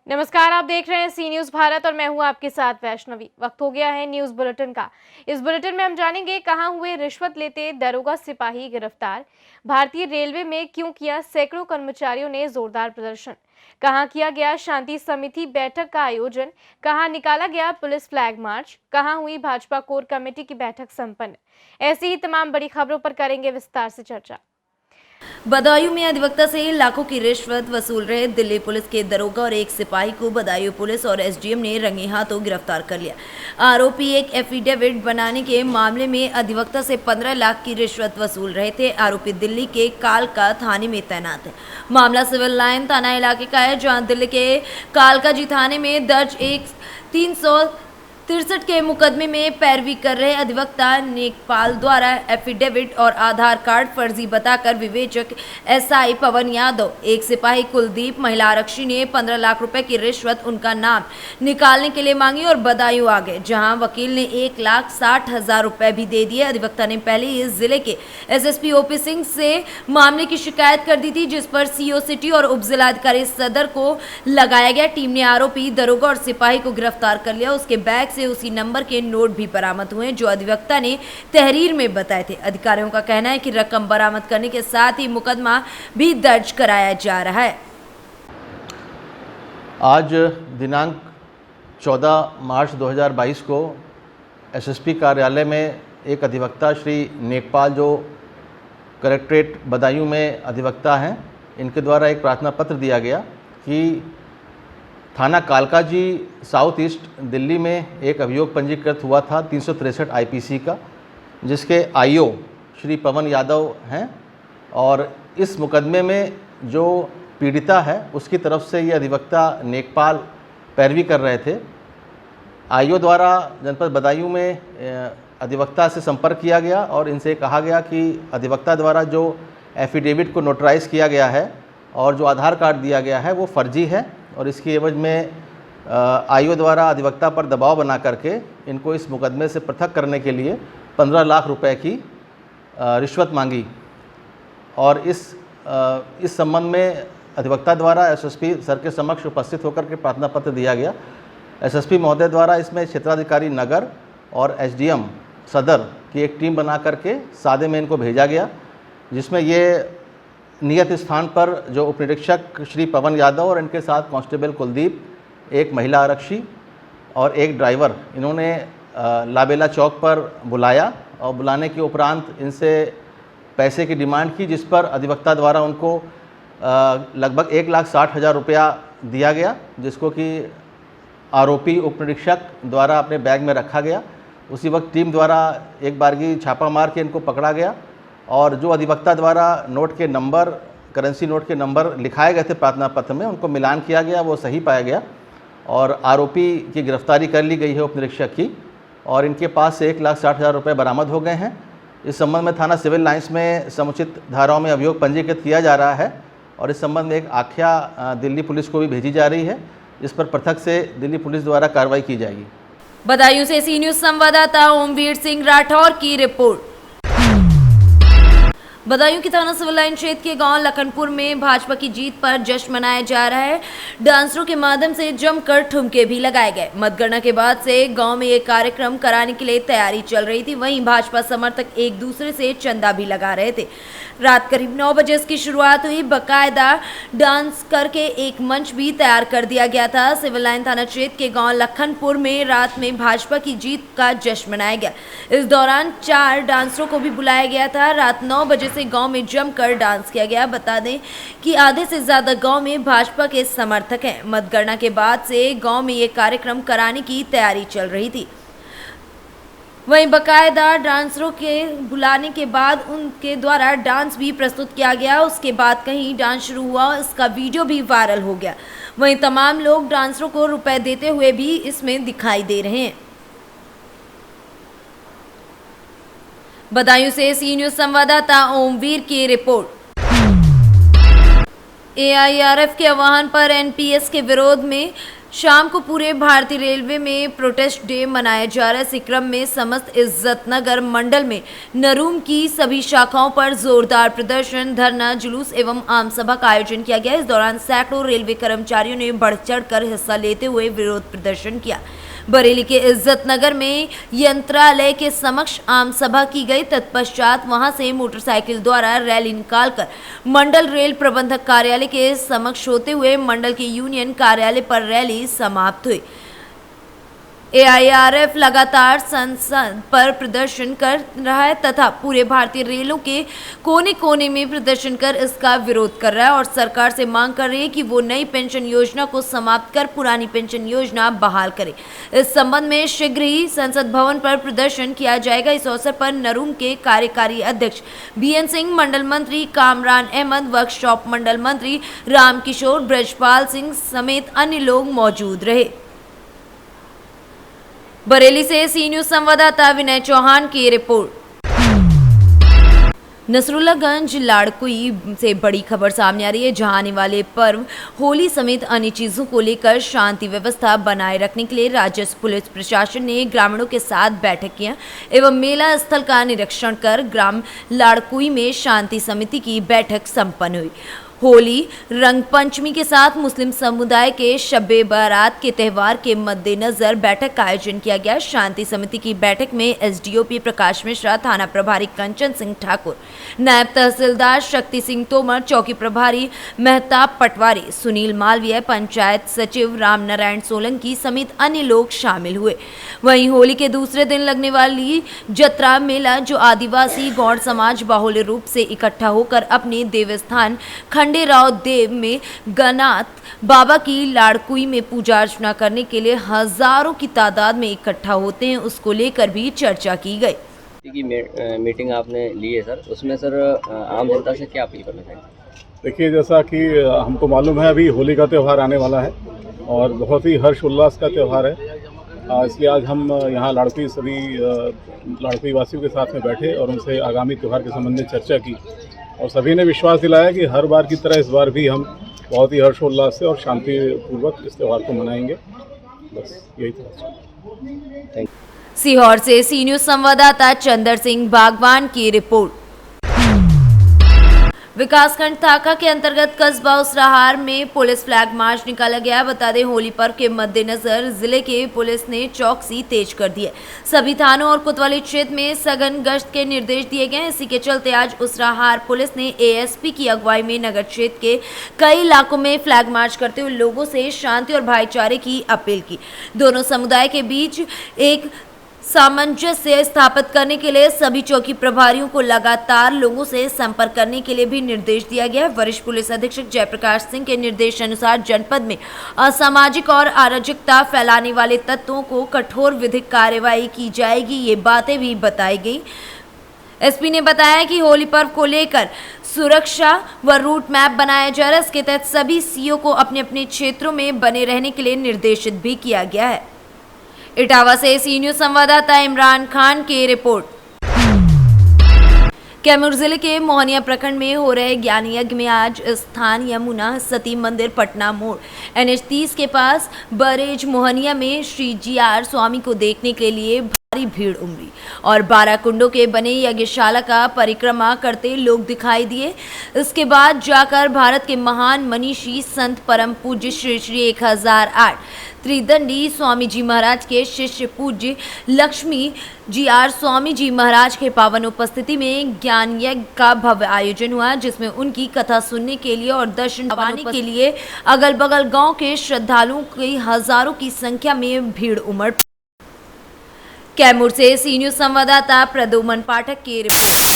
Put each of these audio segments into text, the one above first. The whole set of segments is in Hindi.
नमस्कार, आप देख रहे हैं सी न्यूज भारत और मैं हूं आपके साथ वैष्णवी। वक्त हो गया है न्यूज बुलेटिन का। इस बुलेटिन में हम जानेंगे कहां हुए रिश्वत लेते दरोगा सिपाही गिरफ्तार, भारतीय रेलवे में क्यों किया सैकड़ों कर्मचारियों ने जोरदार प्रदर्शन, कहां किया गया शांति समिति बैठक का आयोजन, कहां निकाला गया पुलिस फ्लैग मार्च, कहां हुई भाजपा कोर कमेटी की बैठक संपन्न। ऐसी ही तमाम बड़ी खबरों पर करेंगे विस्तार से चर्चा। बदायूं में अधिवक्ता से लाखों की रिश्वत वसूल रहे दिल्ली पुलिस के दरोगा और एक सिपाही को बदायूं पुलिस और एसडीएम ने रंगे हाथों गिरफ्तार कर लिया। आरोपी एक एफिडेविट बनाने के मामले में अधिवक्ता से 15 लाख की रिश्वत वसूल रहे थे। आरोपी दिल्ली के कालका थाने में तैनात है। मामला सिविल लाइन थाना इलाके का है, जहां दिल्ली के कालकाजी थाने में दर्ज एक 363 के मुकदमे में पैरवी कर रहे अधिवक्ता नेकपाल द्वारा एफिडेविट और आधार कार्ड फर्जी बताकर विवेचक एसआई पवन यादव, एक सिपाही कुलदीप, महिला आरक्षी ने 15 लाख रुपए की रिश्वत उनका नाम निकालने के लिए मांगी और बदायूं आ गए, जहां वकील ने 1,60,000 रुपए भी दे दिए। अधिवक्ता ने पहले ही इस जिले के एसएसपी ओपी सिंह से मामले की शिकायत कर दी थी, जिस पर सीओ सिटी और उप जिलाधिकारी सदर को लगाया गया। टीम ने आरोपी दरोगा और सिपाही को गिरफ्तार कर लिया। उसके बैग से उसी नंबर के नोट भी बरामद हुए जो अधिवक्ता ने तहरीर में बताए थे। अधिकारियों का कहना है कि रकम बरामद करने के साथ ही मुकदमा भी दर्ज कराया जा रहा है। आज दिनांक 14 मार्च 2022 को एसएसपी कार्यालय में एक अधिवक्ता श्री नेकपाल, जो कलेक्ट्रेट बदायूं में अधिवक्ता हैं, इनके द्वारा एक प्रार्थना पत्र दिया गया कि थाना कालकाजी साउथ ईस्ट दिल्ली में एक अभियोग पंजीकृत हुआ था 363 आईपीसी का, जिसके आईओ श्री पवन यादव हैं, और इस मुकदमे में जो पीड़िता है उसकी तरफ से ये अधिवक्ता नेकपाल पैरवी कर रहे थे। आईओ द्वारा जनपद बदायूं में अधिवक्ता से संपर्क किया गया और इनसे कहा गया कि अधिवक्ता द्वारा जो एफिडेविट को नोटराइज किया गया है और जो आधार कार्ड दिया गया है वो फर्जी है, और इसकी एवज में आईओ द्वारा अधिवक्ता पर दबाव बना करके इनको इस मुकदमे से पृथक करने के लिए 15 लाख रुपए की रिश्वत मांगी। और इस संबंध में अधिवक्ता द्वारा एसएसपी सर के समक्ष उपस्थित होकर के प्रार्थना पत्र दिया गया। एसएसपी महोदय द्वारा इसमें क्षेत्राधिकारी नगर और एसडीएम सदर की एक टीम बना करके सादे में इनको भेजा गया, जिसमें ये नियत स्थान पर जो उप निरीक्षक श्री पवन यादव और इनके साथ कांस्टेबल कुलदीप, एक महिला आरक्षी और एक ड्राइवर, इन्होंने लाबेला चौक पर बुलाया और बुलाने के उपरांत इनसे पैसे की डिमांड की, जिस पर अधिवक्ता द्वारा उनको लगभग 1,60,000 रुपया दिया गया, जिसको कि आरोपी उप निरीक्षक द्वारा अपने बैग में रखा गया। उसी वक्त टीम द्वारा एक बारगी छापा मार के इनको पकड़ा गया और जो अधिवक्ता द्वारा नोट के नंबर, करेंसी नोट के नंबर लिखाए गए थे प्रार्थना पत्र में, उनको मिलान किया गया, वो सही पाया गया और आरोपी की गिरफ्तारी कर ली गई है उप निरीक्षक की, और इनके पास से 1,60,000 रुपये बरामद हो गए हैं। इस संबंध में थाना सिविल लाइंस में समुचित धाराओं में अभियोग पंजीकृत किया जा रहा है और इस संबंध में एक आख्या दिल्ली पुलिस को भी भेजी जा रही है, जिस पर पृथक से दिल्ली पुलिस द्वारा कार्रवाई की जाएगी। बदायूं से सी न्यूज संवाददाता ओमवीर सिंह राठौर की रिपोर्ट। बदायूं की थाना सिविल लाइन क्षेत्र के गांव लखनपुर में भाजपा की जीत पर जश्न मनाया जा रहा है। डांसरों के माध्यम से जमकर ठुमके भी लगाए गए। मतगणना के बाद से गांव में ये कार्यक्रम कराने के लिए तैयारी चल रही थी। वहीं भाजपा समर्थक एक दूसरे से चंदा भी लगा रहे थे। रात करीब 9 बजे इसकी शुरुआत हुई। बाकायदा डांस करके एक मंच भी तैयार कर दिया गया था। सिविल लाइन थाना क्षेत्र के गांव लखनपुर में रात में भाजपा की जीत का जश्न मनाया गया। इस दौरान 4 डांसरों को भी बुलाया गया था। रात 9 बजे से गांव में जमकर डांस किया गया। बता दें कि आधे से ज्यादा गांव में भाजपा के समर्थक हैं। मतगणना के बाद से गांव में ये कार्यक्रम कराने की तैयारी चल रही थी। वहीं बाकायदा डांसरों के बुलाने के बाद उनके द्वारा डांस भी प्रस्तुत किया गया। उसके बाद कहीं डांस शुरू हुआ, इसका वीडियो भी वायरल हो गया। वहीं तमाम लोग डांसरों को रुपए देते हुए भी इसमें दिखाई दे रहे हैं। बदायूं से सी न्यूज संवाददाता ओमवीर की रिपोर्ट। एआईआरएफ के आह्वान पर एनपीएस के विरोध में शाम को पूरे भारतीय रेलवे में प्रोटेस्ट डे मनाया जा रहा है। इसी क्रम में समस्त इज्जत नगर मंडल में नरूम की सभी शाखाओं पर जोरदार प्रदर्शन, धरना, जुलूस एवं आम सभा का आयोजन किया गया। इस दौरान सैकड़ों रेलवे कर्मचारियों ने बढ़ चढ़कर हिस्सा लेते हुए विरोध प्रदर्शन किया। बरेली के इज्जत नगर में यंत्रालय के समक्ष आम सभा की गई। तत्पश्चात वहां से मोटरसाइकिल द्वारा रैली निकालकर मंडल रेल प्रबंधक कार्यालय के समक्ष होते हुए मंडल के यूनियन कार्यालय पर रैली समाप्त हुई। AIRF लगातार संसद पर प्रदर्शन कर रहा है तथा पूरे भारतीय रेलों के कोने कोने में प्रदर्शन कर इसका विरोध कर रहा है और सरकार से मांग कर रही है कि वो नई पेंशन योजना को समाप्त कर पुरानी पेंशन योजना बहाल करे। इस संबंध में शीघ्र ही संसद भवन पर प्रदर्शन किया जाएगा। इस अवसर पर नरूम के कार्यकारी अध्यक्ष BN सिंह, मंडल मंत्री कामरान अहमद, वर्कशॉप मंडल मंत्री रामकिशोर, ब्रजपाल सिंह समेत अन्य लोग मौजूद रहे। बरेली से सी न्यूज संवाददाता विनय चौहान की रिपोर्ट। नसरुल्लागंज लाड़कुई से बड़ी खबर सामने आ रही है, जहां आने वाले पर्व होली समेत अन्य चीजों को लेकर शांति व्यवस्था बनाए रखने के लिए राज्य पुलिस प्रशासन ने ग्रामीणों के साथ बैठक किया एवं मेला स्थल का निरीक्षण कर ग्राम लाड़कुई में शांति समिति की बैठक संपन्न हुई। होली रंग पंचमी के साथ मुस्लिम समुदाय के शब्बे बारात के त्यौहार के मद्देनजर बैठक का आयोजन किया गया। शांति समिति की बैठक में SDOP प्रकाश मिश्रा, थाना प्रभारी कंचन सिंह ठाकुर, नायब तहसीलदार शक्ति सिंह तोमर, चौकी प्रभारी मेहताब पटवारी, सुनील मालवीय, पंचायत सचिव रामनारायण सोलंकी समेत अन्य लोग शामिल हुए। वहीं होली के दूसरे दिन लगने वाली जत्रा मेला, जो आदिवासी गौड़ समाज बाहुल्य रूप से इकट्ठा होकर अपने देवस्थान खंडेराव देव में गणनाथ बाबा की लाड़कुई में पूजा अर्चना करने के लिए हजारों की तादाद में इकट्ठा होते हैं, उसको लेकर भी चर्चा की गई। की मीटिंग आपने ली है सर, उसमें सर आम जनता से क्या अपील करना चाहिए? देखिए, जैसा कि हमको मालूम है अभी होली का त्यौहार आने वाला है और बहुत ही हर्ष उल्लास का त्यौहार है, इसलिए आज हम यहाँ लाड़कुई सभी लाड़कुई वासियों के साथ में बैठे और उनसे आगामी त्यौहार के संबंध में चर्चा की और सभी ने विश्वास दिलाया कि हर बार की तरह इस बार भी हम बहुत ही हर्षोल्लास से और शांतिपूर्वक इस त्यौहार को मनाएंगे। बस यही था। सीहोर से सी न्यूज संवाददाता चंदर सिंह बागवान की रिपोर्ट। विकासखंड थाका के अंतर्गत कस्बा उसराहार में पुलिस फ्लैग मार्च निकाला गया। बता दें, होली पर्व के मद्देनजर जिले के पुलिस ने चौकसी तेज कर दी है। सभी थानों और कोतवाली क्षेत्र में सघन गश्त के निर्देश दिए गए। इसी के चलते आज उसराहार पुलिस ने ASP की अगुवाई में नगर क्षेत्र के कई इलाकों में फ्लैग मार्च करते हुए लोगों से शांति और भाईचारे की अपील की। दोनों समुदाय के बीच एक सामंजस्य स्थापित करने के लिए सभी चौकी प्रभारियों को लगातार लोगों से संपर्क करने के लिए भी निर्देश दिया गया है। वरिष्ठ पुलिस अधीक्षक जयप्रकाश सिंह के निर्देशानुसार जनपद में असामाजिक और अराजकता फैलाने वाले तत्वों को कठोर विधिक कार्रवाई की जाएगी, ये बातें भी बताई गई। SP ने बताया कि होली पर्व को लेकर सुरक्षा व रूट मैप बनाया जा रहा है। इसके तहत सभी CO को अपने अपने क्षेत्रों में बने रहने के लिए निर्देशित भी किया गया है। इटावा से सी न्यूज संवाददाता इमरान खान की रिपोर्ट। कैमूर जिले के मोहनिया प्रखंड में हो रहे ज्ञान यज्ञ में आज स्थान यमुना सती मंदिर पटना मोड़ NH 30 के पास बरेज मोहनिया में श्री GR स्वामी को देखने के लिए भारी भीड़ उमड़ी और 12 कुंडों के बने यज्ञशाला का परिक्रमा करते लोग दिखाई दिए। इसके बाद जाकर भारत के महान मनीषी संत परम पूज्य श्री श्री 1008 त्रिदंडी स्वामी जी महाराज के शिष्य पूज्य लक्ष्मी GR स्वामी जी महाराज के पावन उपस्थिति में ज्ञान यज्ञ का भव्य आयोजन हुआ, जिसमें उनकी कथा सुनने के लिए और दर्शन पाने के लिए अगल बगल गांव के श्रद्धालुओं की हजारों की संख्या में भीड़ उमड़। कैमूर से सी न्यूज संवाददाता प्रदुमन पाठक की रिपोर्ट।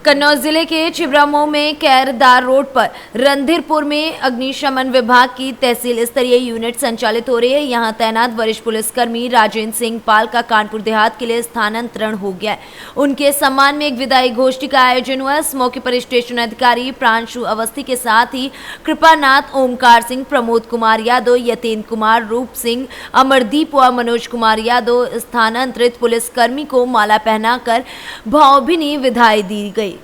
कन्नौज जिले के छिबरामऊ में कैरदार रोड पर रणधीरपुर में अग्निशमन विभाग की तहसील स्तरीय यूनिट संचालित हो रही है। यहां तैनात वरिष्ठ पुलिसकर्मी राजेंद्र सिंह पाल का कानपुर देहात के लिए स्थानांतरण हो गया है। उनके सम्मान में एक विदाई गोष्ठी का आयोजन हुआ। इस मौके पर स्टेशन अधिकारी प्रांशु अवस्थी के साथ ही कृपानाथ, ओमकार सिंह, प्रमोद कुमार यादव, यतेंद्र कुमार, रूप सिंह, अमरदीप व मनोज कुमार यादव स्थानांतरित पुलिसकर्मी को माला पहनाकर भावभीनी विदाई दी गई।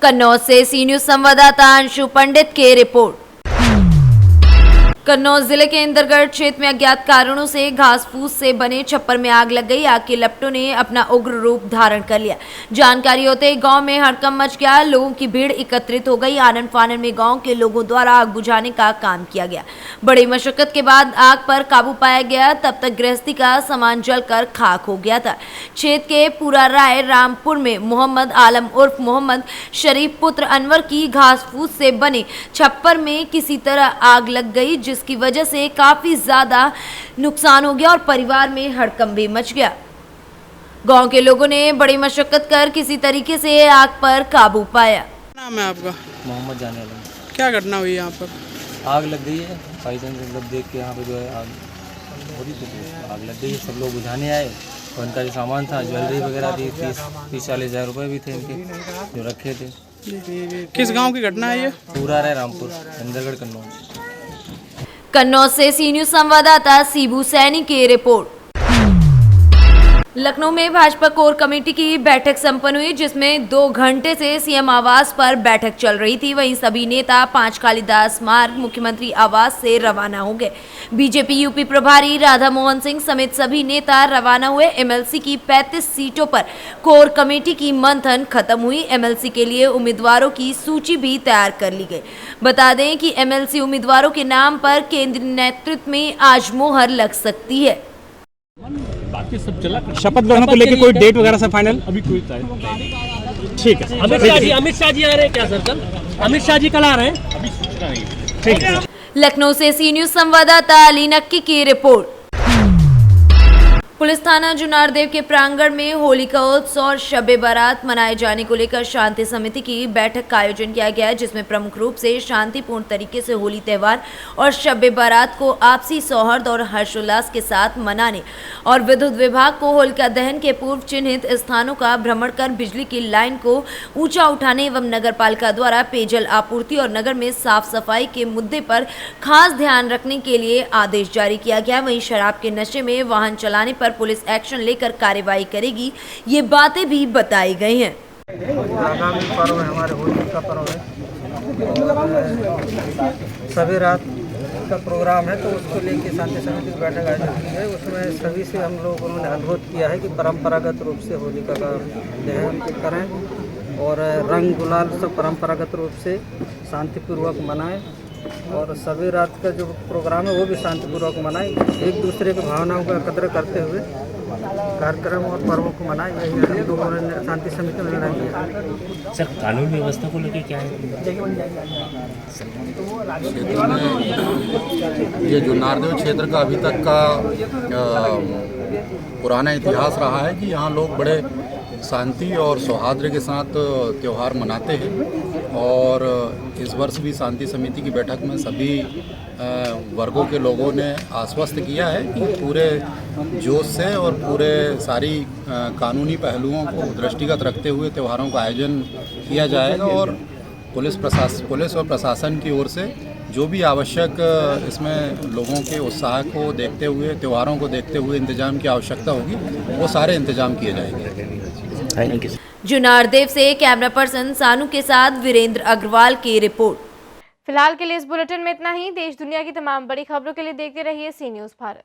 कन्नौज से सी न्यूज संवाददाता अंशु पंडित की रिपोर्ट। कन्नौज जिले के इंदरगढ़ क्षेत्र में अज्ञात कारणों से घास फूस से बने छप्पर में आग लग गई। आग के लपटों ने अपना उग्र रूप धारण कर लिया। जानकारी होते ही गांव में हड़कंप मच गया। लोगों की भीड़ एकत्रित हो गई। आनन फानन में गांव के लोगों द्वारा आग बुझाने का काम किया गया। बड़ी मशक्कत के बाद आग पर काबू पाया गया। तब तक गृहस्थी का सामान जलकर खाक हो गया था। क्षेत्र के पूरा राय रामपुर में मोहम्मद आलम उर्फ मोहम्मद शरीफ पुत्र अनवर की घास फूस से बने छप्पर में किसी तरह आग लग गई, जिसकी वजह से काफी ज्यादा नुकसान हो गया और परिवार में हड़कंप भी मच गया। गांव के लोगों ने बड़ी मशक्कत कर किसी तरीके से आग पर काबू पाया। नाम है आपका? मोहम्मद जाने वाला। क्या घटना हुई यहाँ पर? आग लग गई है भाई जान, मतलब देख के यहाँ पे जो है आग हो रही थी। आग लग गई है, सब लोग बुझाने आए और उनका जो सामान था, ज्वेलरी वगैरह थी, 30-40 हज़ार रुपये भी थे इनके जो रखे थे। किस गांव की घटना है ये? पूरा रहे रामपुर, इंदरगढ़, कन्नौज। कन्नौज से सी न्यूज़ संवाददाता सीबू सैनी की रिपोर्ट। लखनऊ में भाजपा कोर कमेटी की बैठक संपन्न हुई, जिसमें 2 घंटे से सीएम आवास पर बैठक चल रही थी। वहीं सभी नेता 5 कालिदास मार्ग मुख्यमंत्री आवास से रवाना हो गए। बीजेपी यूपी प्रभारी राधा मोहन सिंह समेत सभी नेता रवाना हुए। एमएलसी की 35 सीटों पर कोर कमेटी की मंथन खत्म हुई। एमएलसी के लिए उम्मीदवारों की सूची भी तैयार कर ली गई। बता दें कि एमएलसी उम्मीदवारों के नाम पर केंद्रीय नेतृत्व में आज मोहर लग सकती है। शपथ ग्रहण को लेकर कोई डेट वगैरह से फाइनल अभी कोई ठीक है। अमित शाह जी आ रहे हैं क्या सर? कल अमित शाह जी कल आ रहे हैं? अभी सूचना नहीं है। ठीक है। लखनऊ से सी न्यूज़ संवाददाता अली नक्की की रिपोर्ट। पुलिस थाना जुनारदेव के प्रांगण में होली का उत्सव और शब बारात मनाए जाने को लेकर शांति समिति की बैठक का आयोजन किया गया, जिसमें प्रमुख रूप से शांतिपूर्ण तरीके से होली त्यौहार और शब बारात को आपसी सौहार्द और हर्षोल्लास के साथ मनाने और विद्युत विभाग को होलिका दहन के पूर्व चिन्हित स्थानों का भ्रमण कर बिजली की लाइन को ऊंचा उठाने एवं नगर पालिका द्वारा पेयजल आपूर्ति और नगर में साफ सफाई के मुद्दे पर खास ध्यान रखने के लिए आदेश जारी किया गया। वहीं शराब के नशे में वाहन चलाने पर पुलिस एक्शन लेकर कार्रवाई करेगी, ये बातें भी बताई गई हैं। आगामी पर्व है, हमारे होली का पर्व है, सभी रात का प्रोग्राम है, तो उसको लेके शांति समिति की बैठक आयोजित की है। उसमें सभी से हम लोगों ने अनुरोध किया है कि परंपरागत रूप से होलिका का दहन करें और रंग गुलाल सब परंपरागत रूप से शांतिपूर्वक मनाएं और सभी रात का जो प्रोग्राम है वो भी शांतिपूर्वक मनाएं। एक दूसरे की भावनाओं का कदर करते हुए कार्यक्रम और पर्वों को मनाएं। यही हम लोगों ने शांति समिति में निर्णय लिया। सर कानून व्यवस्था को लेकर क्या है? क्षेत्र में ये जुनारदेव क्षेत्र का अभी तक का पुराना इतिहास रहा है कि यहाँ लोग बड़े शांति और सौहार्द के साथ त्यौहार मनाते हैं और इस वर्ष भी शांति समिति की बैठक में सभी वर्गों के लोगों ने आश्वस्त किया है कि पूरे जोश से और पूरे सारी कानूनी पहलुओं को दृष्टिगत रखते हुए त्योहारों का आयोजन किया जाएगा और पुलिस और प्रशासन की ओर से जो भी आवश्यक इसमें लोगों के उत्साह को देखते हुए, त्योहारों को देखते हुए इंतजाम की आवश्यकता होगी, वो सारे इंतजाम किए जाएंगे। जुनारदेव से कैमरा पर्सन सानू के साथ वीरेंद्र अग्रवाल की रिपोर्ट। फिलहाल के लिए इस बुलेटिन में इतना ही। देश दुनिया की तमाम बड़ी खबरों के लिए देखते रहिए सी न्यूज़ भारत।